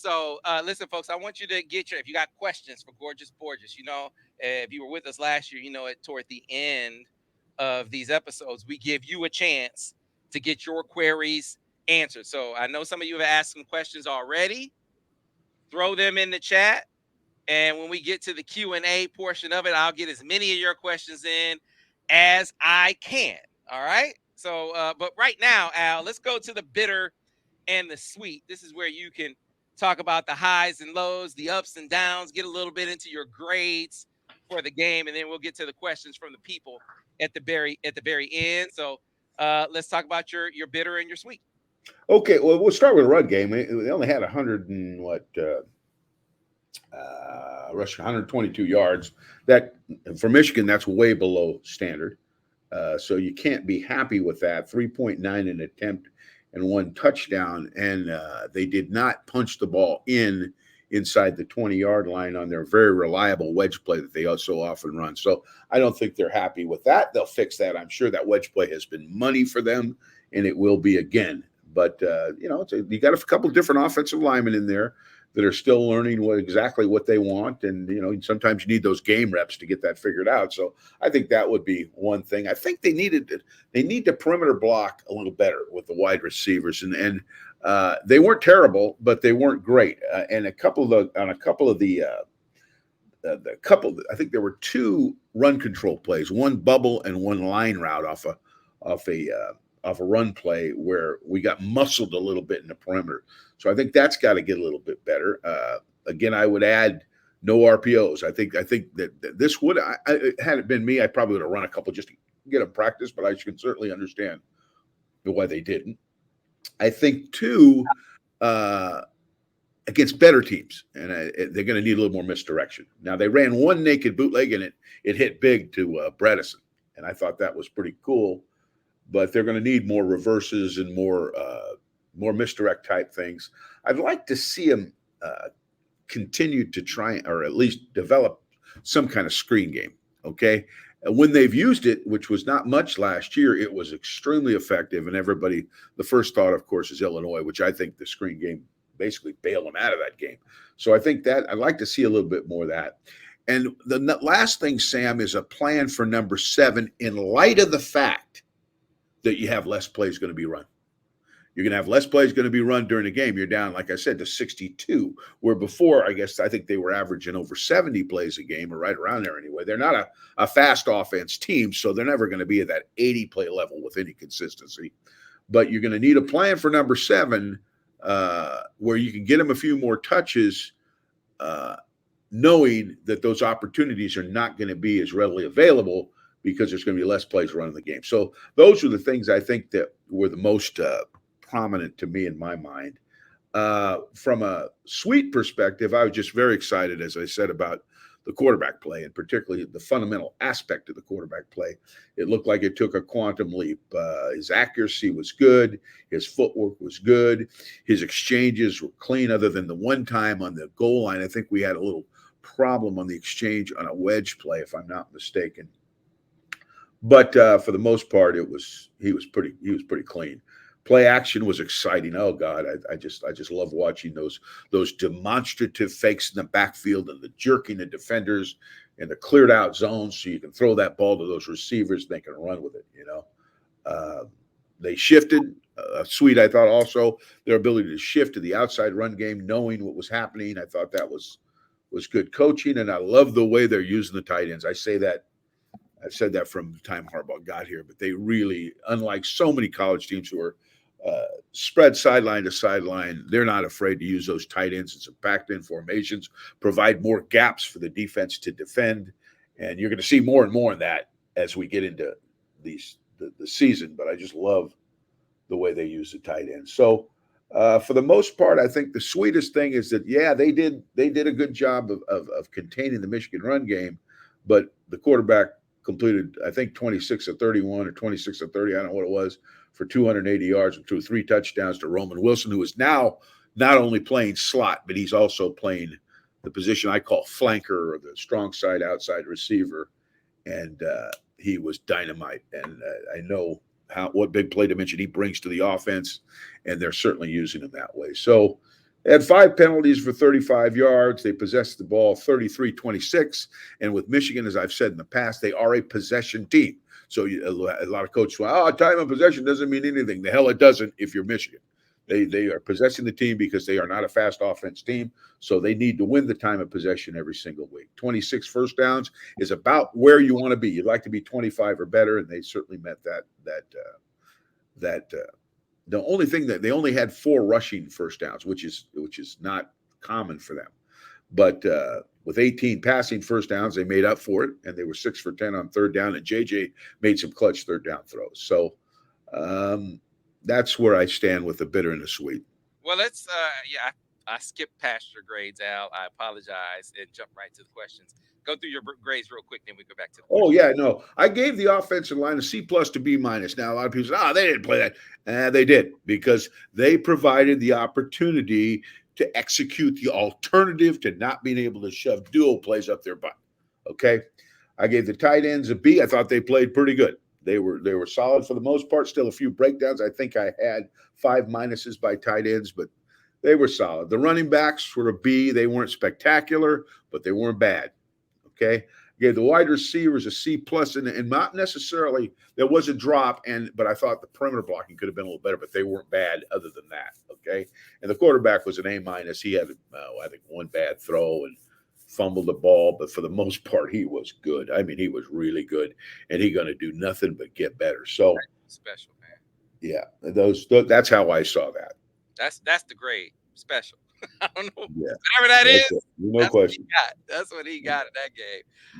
So listen, folks, I want you to if you got questions for Gorgeous Borges, if you were with us last year, toward the end of these episodes, we give you a chance to get your queries answered. So I know some of you have asked some questions already. Throw them in the chat. And when we get to the Q&A portion of it, I'll get as many of your questions in as I can. All right. So, but right now, Al, let's go to the bitter and the sweet. This is where you can talk about the highs and lows, the ups and downs, get a little bit into your grades for the game, and then we'll get to the questions from the people at the very end. So, let's talk about your bitter and your sweet. Okay, well, we'll start with a run game. They only had 100 and what rushing 122 yards. That for Michigan, that's way below standard. So you can't be happy with that. 3.9 an attempt and one touchdown, and they did not punch the ball inside the 20-yard line on their very reliable wedge play that they so often run. So I don't think they're happy with that. They'll fix that. I'm sure that wedge play has been money for them, and it will be again. But you got a couple different offensive linemen in there that are still learning exactly what they want, and sometimes you need those game reps to get that figured out. So I think that would be one thing. I think they need the perimeter block a little better with the wide receivers, and they weren't terrible, but they weren't great. And a couple of the I think there were two run control plays, one bubble and one line route off a run play where we got muscled a little bit in the perimeter. So I think that's got to get a little bit better. Again, I would add no RPOs. I think that this would, had it been me, I probably would have run a couple just to get them practice, but I can certainly understand why they didn't. I think too, against better teams, and they're going to need a little more misdirection. Now they ran one naked bootleg and it hit big to Bredesen, and I thought that was pretty cool. But they're going to need more reverses and more misdirect type things. I'd like to see them continue to try or at least develop some kind of screen game. Okay, and when they've used it, which was not much last year, it was extremely effective. And the first thought, of course, is Illinois, which I think the screen game basically bailed them out of that game. So I think that I'd like to see a little bit more of that. And the last thing, Sam, is a plan for number 7 in light of the fact that you have less plays going to be run. You're going to have less plays going to be run during the game. You're down, like I said, to 62, where before, I think they were averaging over 70 plays a game or right around there anyway. They're not a fast offense team, so they're never going to be at that 80-play level with any consistency. But you're going to need a plan for number 7 where you can get them a few more touches, knowing that those opportunities are not going to be as readily available because there's going to be less plays running the game. So those are the things I think that were the most prominent to me in my mind. From a sweet perspective, I was just very excited, as I said, about the quarterback play, and particularly the fundamental aspect of the quarterback play. It looked like it took a quantum leap. His accuracy was good. His footwork was good. His exchanges were clean, other than the one time on the goal line. I think we had a little problem on the exchange on a wedge play, if I'm not mistaken. But for the most part, he was pretty clean. Play action was exciting. Oh God, I just love watching those demonstrative fakes in the backfield and the jerking the defenders in the cleared out zones, so you can throw that ball to those receivers, they can run with it. They shifted. Sweet, I thought also their ability to shift to the outside run game, knowing what was happening. I thought that was good coaching, and I love the way they're using the tight ends. I've said that from the time Harbaugh got here, but they really, unlike so many college teams who are spread sideline to sideline, they're not afraid to use those tight ends in some packed-in formations, provide more gaps for the defense to defend, and you're going to see more and more of that as we get into the season. But I just love the way they use the tight end. So for the most part, I think the sweetest thing is that they did a good job of containing the Michigan run game, but the quarterback completed, I think, 26 of 31 or 26 of 30, I don't know what it was, for 280 yards and threw 3 touchdowns to Roman Wilson, who is now not only playing slot, but he's also playing the position I call flanker, or the strong side outside receiver. And he was dynamite. And I know what big play dimension he brings to the offense, and they're certainly using him that way. So They had 5 penalties for 35 yards. They possessed the ball 33-26. And with Michigan, as I've said in the past, they are a possession team. So a lot of coaches say, oh, time of possession doesn't mean anything. The hell it doesn't if you're Michigan. They are possessing the team because they are not a fast offense team. So they need to win the time of possession every single week. 26 first downs is about where you want to be. You'd like to be 25 or better, and they certainly met that. The only thing that they only had 4 rushing first downs, which is not common for them. But with 18 passing first downs, they made up for it, and they were 6 for 10 on third down. And JJ made some clutch third down throws. So um, that's where I stand with the bitter and the sweet. Well, let's yeah, I skipped past your grades, Al. I apologize and jump right to the questions. Go through your grades real quick, then we go back to the Oh questions. yeah, no, I gave the offensive line a C plus to B minus. Now a lot of people say, "Oh, they didn't play that." They did because they provided the opportunity to execute the alternative to not being able to shove dual plays up their butt. Okay, I gave the tight ends a B. I thought they played pretty good. They were solid for the most part. Still a few breakdowns. I think I had 5 minuses by tight ends, but they were solid. The running backs were a B. They weren't spectacular, but they weren't bad. Okay. Gave the wide receivers a C plus, and not necessarily there was a drop, but I thought the perimeter blocking could have been a little better, but they weren't bad other than that. Okay. And the quarterback was an A minus. He had, I think, one bad throw and fumbled the ball, but for the most part, he was good. I mean, he was really good, and he's going to do nothing but get better. So, Special, man. yeah, that's how I saw that. That's the grade. Special. I don't know. Yeah, Whatever that that's is, it. No that's what he question. got. That's what he got in that game.